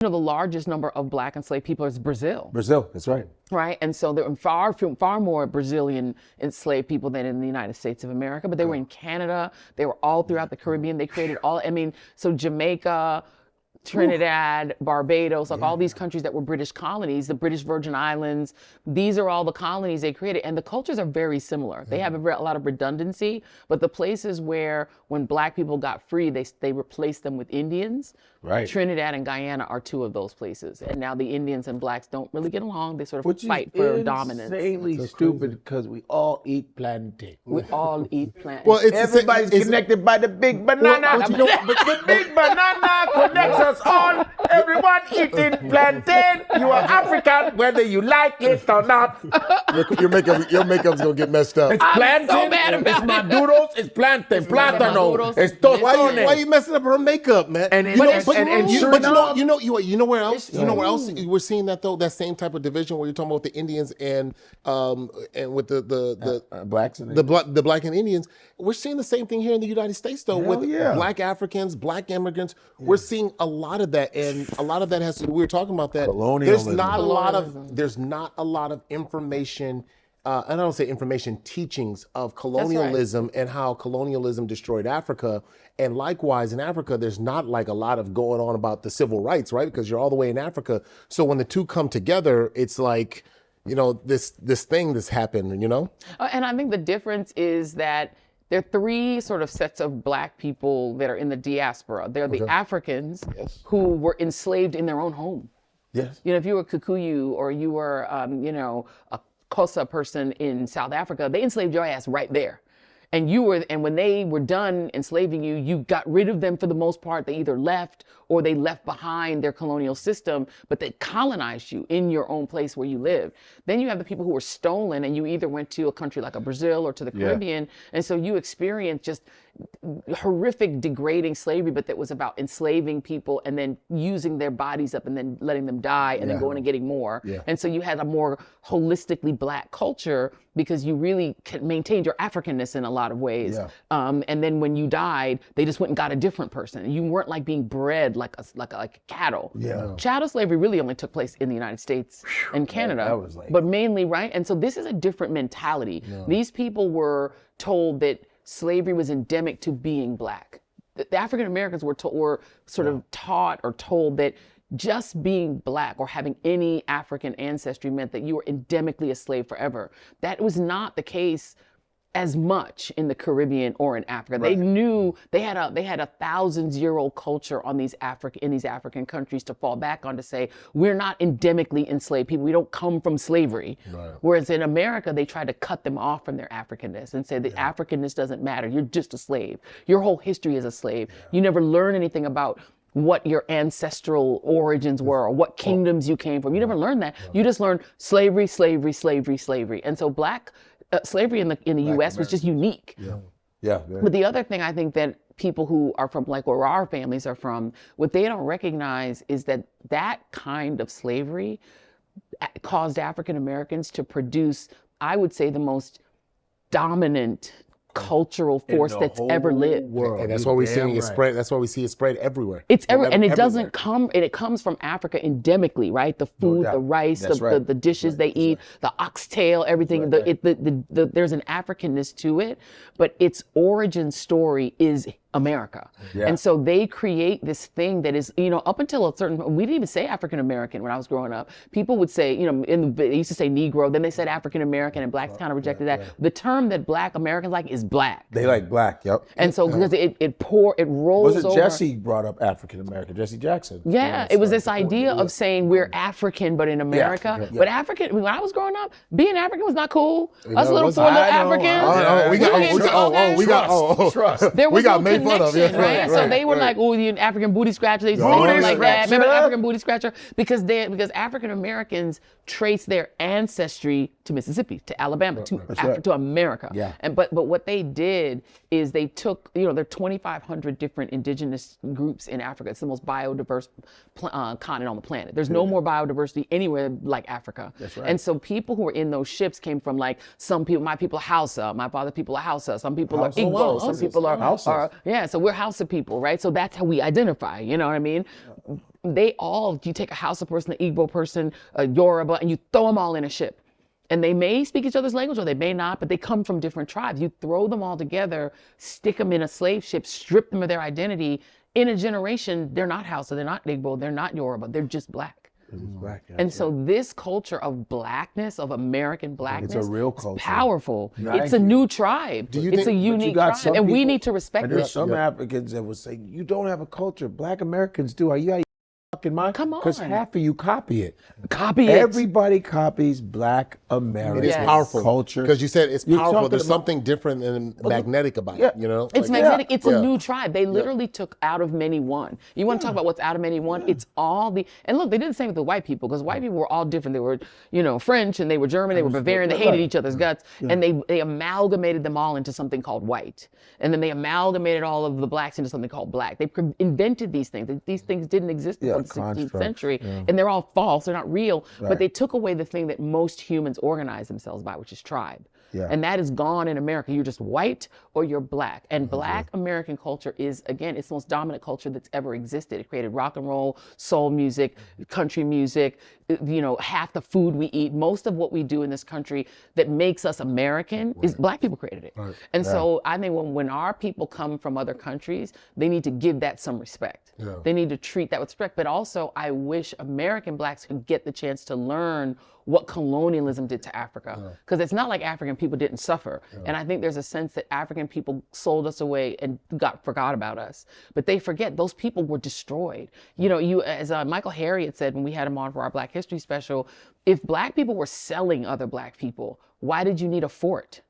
The largest number of Black enslaved people is Brazil. Brazil, that's right. Right, and so there were far more Brazilian enslaved people than in the United States of America, but they were in Canada, they were all throughout the Caribbean, they created so Jamaica, Trinidad, Barbados, like all these countries that were British colonies, the British Virgin Islands, these are all the colonies they created, and the cultures are very similar. They have a lot of redundancy, but the places where when Black people got free, they replaced them with Indians. Right. Trinidad and Guyana are two of those places, and now the Indians and Blacks don't really get along. They sort of fight for dominance. Insanely stupid because we all eat plantain. We all eat plantain. Well, Everybody's connected by the big banana. The big banana connects us all. Everyone eating plantain. You are African, whether you like it or not. your makeup's gonna get messed up. It's plantain. so mad about it's maduros. It's plantain. Plátano. It's tostone. Why you messing up her makeup, man? And you know where else? You know where else we're seeing that though? That same type of division where you're talking about the Indians and with the blacks and the Black and Indians. We're seeing the same thing here in the United States though with Black Africans, Black immigrants. We're seeing a lot of that, and a lot of that has to. We were talking about that. Colonialism. There's not a lot of information. And I don't say information, teachings of colonialism and how colonialism destroyed Africa. And likewise in Africa, there's not like a lot of going on about the civil rights, right? Because you're all the way in Africa. So when the two come together, it's like, this thing that's happened, And I think the difference is that there are three sort of sets of Black people that are in the diaspora. They're the Africans who were enslaved in their own home. Yes. If you were Kikuyu or you were, a Xhosa person in South Africa, they enslaved your ass right there. And when they were done enslaving you, you got rid of them for the most part. They either left or they left behind their colonial system, but they colonized you in your own place where you live. Then you have the people who were stolen, and you either went to a country like a Brazil or to the Caribbean, and so you experienced just horrific, degrading slavery, but that was about enslaving people and then using their bodies up and then letting them die and then going and getting more. Yeah. And so you had a more holistically Black culture because you really maintained your Africanness in a lot of ways. Yeah. And then when you died, they just went and got a different person. You weren't like being bred like cattle. Yeah. Chattel slavery really only took place in the United States and Canada, but mainly, right? And so this is a different mentality. Yeah. These people were told that slavery was endemic to being Black. The African Americans were sort of taught or told that just being Black or having any African ancestry meant that you were endemically a slave forever. That was not the case as much in the Caribbean or in Africa. Right. They knew they had a 1,000-year-old culture in these African countries to fall back on to say, we're not endemically enslaved people. We don't come from slavery. Right. Whereas in America, they tried to cut them off from their Africanness and say that Africanness doesn't matter. You're just a slave. Your whole history is a slave. Yeah. You never learn anything about what your ancestral origins were or what kingdoms you came from. You never learned that. You just learned slavery, slavery, slavery, slavery. And so Black slavery in the U.S. was just unique. Yeah. But the other thing I think that people who are from like where our families are from, what they don't recognize is that kind of slavery caused African Americans to produce, I would say, the most dominant cultural force that's ever lived. And that's why we're seeing it spread. That's why we see it spread everywhere. It's everywhere, and it doesn't come. It comes from Africa endemically, right? The food, the rice, the dishes they eat, the oxtail, everything. There's an Africanness to it, but its origin story is America. Yeah. And so they create this thing that is, up until a certain, we didn't even say African American when I was growing up. People would say, they used to say Negro, then they said African American, and Blacks kind of rejected that. The term that Black Americans like is Black. They like Black, yep. And so because it rolls over. Was it Jesse brought up African American, Jesse Jackson? Yeah, it was this idea of saying we're African, but in America. Yeah. But African, when I was growing up, being African was not cool. Us little four little Africans. We got made fun of, right? So they were like, oh, the African booty scratcher. They like that. Remember the African booty scratcher? Because African Americans trace their ancestry to Mississippi, to Alabama, to America. Yeah. But what they did is they took, there are 2,500 different indigenous groups in Africa. It's the most biodiverse continent on the planet. There's no more biodiversity anywhere like Africa. That's right. And so people who were in those ships came from like some people. My people are Hausa. My father's people are Hausa. Some people are Igbo. Some people are Yeah, so we're Hausa people, right? So that's how we identify, you know what I mean? You take a Hausa person, an Igbo person, a Yoruba, and you throw them all in a ship. And they may speak each other's language or they may not, but they come from different tribes. You throw them all together, stick them in a slave ship, strip them of their identity. In a generation, they're not Hausa, they're not Igbo, they're not Yoruba, they're just black. Black, And so this culture of blackness, of American blackness, it's a real culture. is powerful. Thank It's a you. new tribe. It's a unique tribe, and we need to respect and it. there's some Africans that would say, you don't have a culture. Black Americans do. Are you out of your fucking mind? Come on. Because half of you copy it. Copy it. Everybody copies Black American It is Yes. powerful culture. because you said it's You're powerful. talking There's about- something different and magnetic about Yeah. it. You know, It's Like, magnetic. It's Yeah. a new tribe. They literally took out of many one. You want to talk about what's out of many one? It's all and look, they did the same with the white people because white people were all different. They were, French and they were German, they were Bavarian, they hated each other's guts. And they amalgamated them all into something called white. And then they amalgamated all of the blacks into something called black. They invented these things. These things didn't exist before the 16th century. And they're all false. They're not real. But they took away the thing that most humans organize themselves by, which is tribe. Yeah. And that is gone in America. You're just white or you're black. And Black American culture is, again, it's the most dominant culture that's ever existed. It created rock and roll, soul music, country music, half the food we eat. Most of what we do in this country that makes us American is Black people created it. And so I think when our people come from other countries, they need to give that some respect. They need to treat that with respect. But also, I wish American Blacks could get the chance to learn what colonialism did to Africa. Because it's not like African people didn't suffer. And I think there's a sense that African people sold us away and forgot about us. But they forget those people were destroyed. As Michael Harriot said when we had him on for our Black History special, if Black people were selling other Black people, why did you need a fort?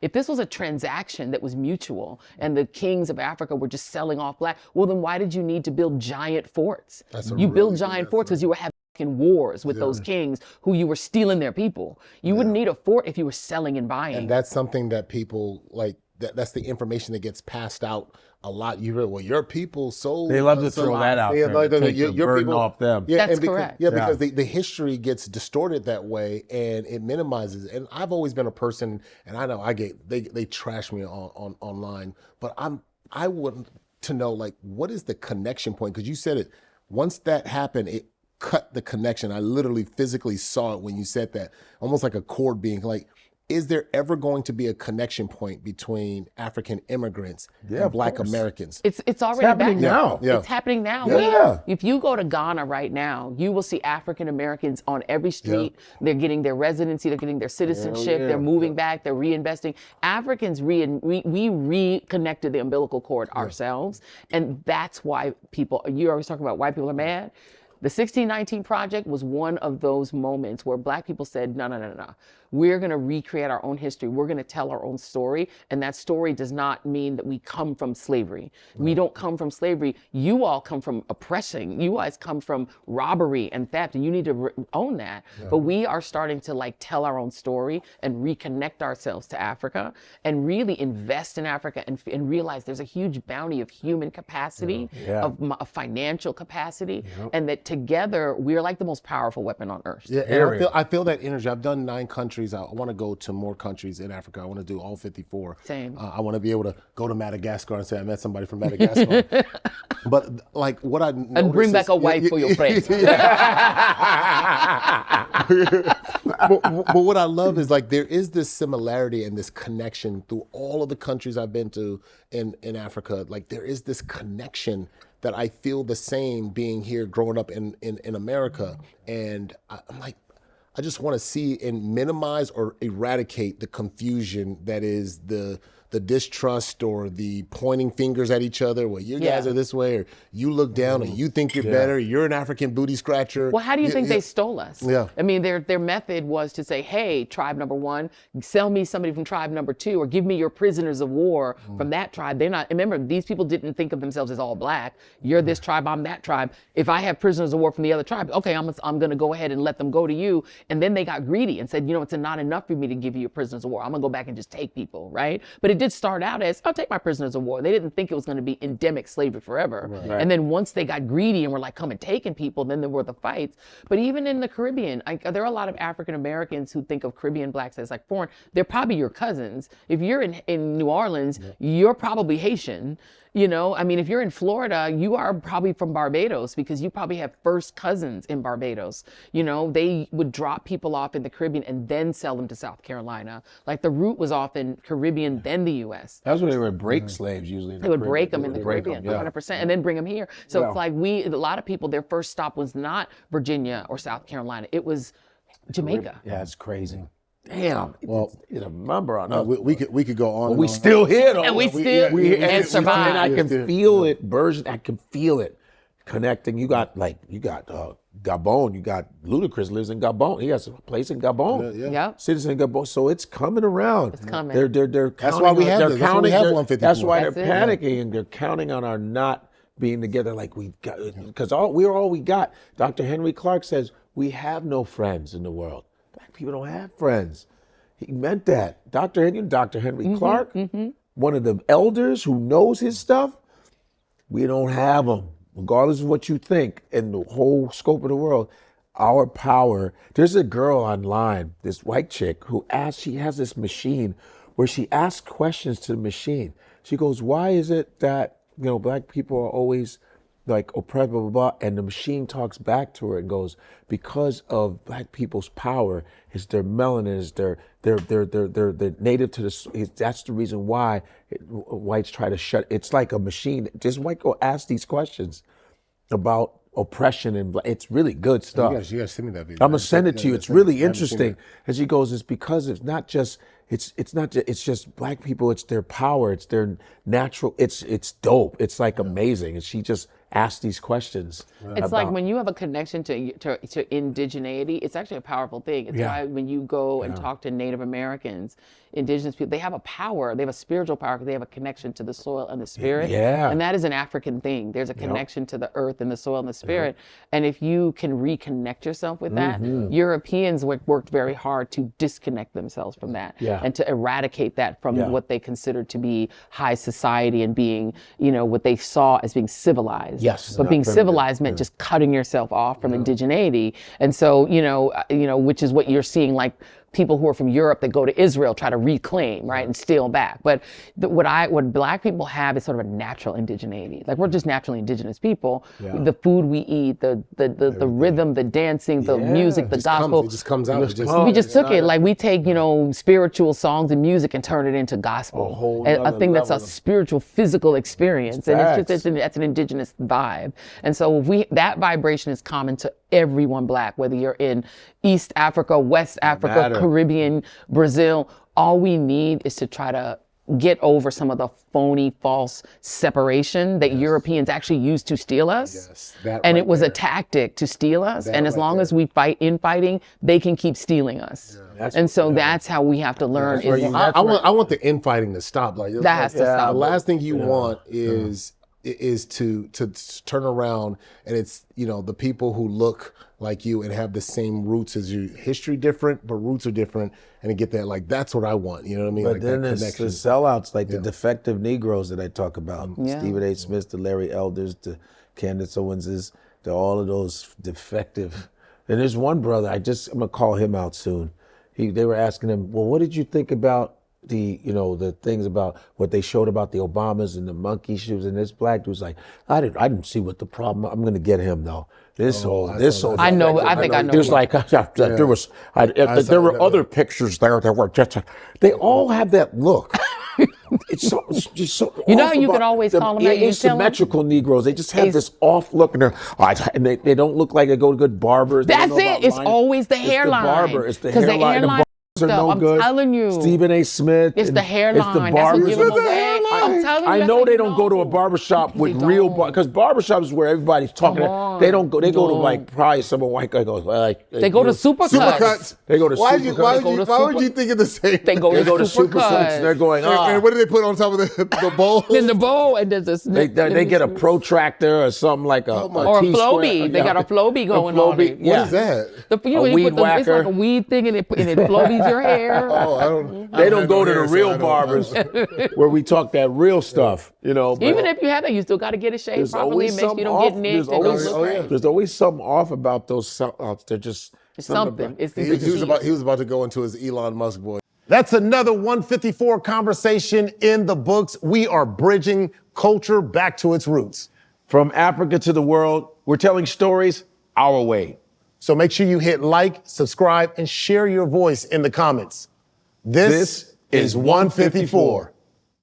If this was a transaction that was mutual and the kings of Africa were just selling off Black, well, then why did you need to build giant forts? You build giant forts because you were having wars with those kings who you were stealing their people. You wouldn't need a fort if you were selling and buying. And that's something that people like. That's the information that gets passed out a lot. You hear, well, your people sold. They love to throw that out there. Take the burden off them. Yeah, That's because, correct. Yeah, because the history gets distorted that way, and it minimizes. And I've always been a person, and I know they trash me on online, but I want to know, like, what is the connection point? Because you said it. Once that happened, it cut the connection. I literally physically saw it when you said that, almost like a cord being like. Is there ever going to be a connection point between African immigrants and Black Americans? It's already happening now. Yeah. It's happening now. Yeah. If you go to Ghana right now, you will see African Americans on every street. They're getting their residency, they're getting their citizenship, they're moving back, they're reinvesting. Africans, we reconnected the umbilical cord ourselves. And that's why you always talk about white people are mad. The 1619 Project was one of those moments where Black people said, no. We're going to recreate our own history. We're going to tell our own story. And that story does not mean that we come from slavery. We don't come from slavery. You all come from oppression. You guys come from robbery and theft. And you need to own that. But we are starting to tell our own story and reconnect ourselves to Africa and really invest in Africa and realize there's a huge bounty of human capacity, of financial capacity, and that together we're like the most powerful weapon on earth. Yeah, and I feel that energy. I've done 9 countries. I want to go to more countries in Africa. I want to do all 54. Same. I want to be able to go to Madagascar and say I met somebody from Madagascar. But like what I noticed And bring back a wife for your friends. but what I love is there is this similarity and this connection through all of the countries I've been to in Africa. There is this connection that I feel the same being here, growing up in America. And I'm like, I just want to see and minimize or eradicate the confusion that is the distrust or the pointing fingers at each other. Well, you guys are this way, or you look down and you think you're better. You're an African booty scratcher. Well, how do you think they stole us? Yeah. I mean, their method was to say, hey, tribe number 1, sell me somebody from tribe number 2, or give me your prisoners of war from that tribe. Remember, these people didn't think of themselves as all Black. You're this tribe, I'm that tribe. If I have prisoners of war from the other tribe, okay, I'm going to go ahead and let them go to you. And then they got greedy and said, it's not enough for me to give you your prisoners of war. I'm going to go back and just take people, right? But it did start out as, I'll take my prisoners of war. They didn't think it was going to be endemic slavery forever. Right. And then once they got greedy and were come and taking people, then there were the fights. But even in the Caribbean, there are a lot of African Americans who think of Caribbean Blacks as foreign. They're probably your cousins. If you're in New Orleans, you're probably Haitian. You know, I mean, if you're in Florida, you are probably from Barbados because you probably have first cousins in Barbados. You know, they would drop people off in the Caribbean and then sell them to South Carolina. Like the route was often Caribbean, then the U.S. That's where they would break slaves usually. In the They would Caribbean. break them in the They would break Caribbean, them, 100%, and then bring them here. So Wow. it's like a lot of people, their first stop was not Virginia or South Carolina. It was Jamaica. Yeah, it's crazy. Damn. Well, it's a number on us. we could go on. But we still here though. And we still and survive. And I can feel it, Burgeon. I can feel it connecting. You got Gabon. You got Ludacris lives in Gabon. He has a place in Gabon. Yep. Citizen in Gabon. So it's coming around. It's coming. They're That's why we have they're this. That's why we have 154. That's why That's they're it. panicking and they're counting on our not being together like we got, because we're all we got. Dr. Henry Clark says we have no friends in the world. Black people don't have friends. He meant that. Dr. Henry Clark, one of the elders who knows his stuff, we don't have them. Regardless of what you think in the whole scope of the world, our power. There's a girl online, this white chick, she has this machine where she asks questions to the machine. She goes, why is it that, black people are always like oppressed, blah, blah, blah. And the machine talks back to her and goes, because of black people's power, is their melanin, is they're native to the, that's the reason why whites try to shut, it's like a machine. This white girl asks these questions about oppression and it's really good stuff. You gotta send me that video. I'm gonna send it to you. It's really interesting. And she goes, it's because it's not just, it's just black people, it's their power, it's their natural, it's dope. It's like amazing. And she just asked these questions. It's like when you have a connection to indigeneity, it's actually a powerful thing. It's why when you go and talk to Native Americans, indigenous people, they have a power, they have a spiritual power because they have a connection to the soil and the spirit. Yeah. And that is an African thing. There's a connection to the earth and the soil and the spirit. And if you can reconnect yourself with that, Europeans worked very hard to disconnect themselves from that and to eradicate that from what they considered to be high society and being, what they saw as being civilized. Yes. But being civilized meant just cutting yourself off from indigeneity. And so, which is what you're seeing, like people who are from Europe that go to Israel try to reclaim, right, and steal back. But what black people have is sort of a natural indigeneity. Like we're just naturally indigenous people. The food we eat, the rhythm, the dancing, the music, the gospel. It just comes out. We just took it. Like we take, spiritual songs and music and turn it into gospel. I think that's a spiritual, physical experience. And that's an indigenous vibe. And so that vibration is common to everyone black, whether you're in East Africa, West Africa, Caribbean, Brazil. All we need is to try to get over some of the phony, false separation that Europeans actually used to steal us. And it was a tactic to steal us. And as long as we fight infighting, they can keep stealing us. And so that's how we have to learn. I want the infighting to stop. Like that has to stop. The last thing you want is to turn around and it's the people who look like you and have the same roots as you. History different, but roots are different, and to get that, like, that's what I want. You know what I mean? But like then that there's the sellouts, like the defective Negroes that I talk about. Stephen A. Smith, the Larry Elders, the Candace Owenses, all of those defective. And there's one brother, I'm gonna call him out soon. They were asking him, well, what did you think about the things about what they showed about the Obamas and the monkey shoes, and this black dude's like, I didn't see what the problem. I'm gonna get him though. This whole. I know. I think I know. There's like there were other pictures there that were just. They all have that look. It's just so. How you can always call them out. Asymmetrical Negroes. They just have this off look, and they don't look like they go to good barbers. That's it. It's always the hairline. It's the hairline. The barbers are no good. I'm telling you. Stephen A. Smith. It's the hairline. It's the barbers. I'm telling you. I know they don't go to a barbershop with real because barbershops is where everybody's talking. They don't go. They go to like probably some white guy goes like. They go to Supercuts. They go to Supercuts. Why would you think of the same? They go to Supercuts. They're going. And what do they put on top of the bowl? In the bowl, and there's this. They get a protractor or something like a or a Flowbee. They got a Flowbee going on. What is that? A weed whacker. It's like a weed thing, and it Flowbees your hair. Oh, I don't. They don't go to the real barbers where we talk that real stuff, Even if you have that, you still got to get it shaved properly. Make sure you don't get nicked. There's always something off about those sellouts. They're just something. He was about to go into his Elon Musk voice. That's another 154 conversation in the books. We are bridging culture back to its roots. From Africa to the world, we're telling stories our way. So make sure you hit like, subscribe, and share your voice in the comments. This is 154.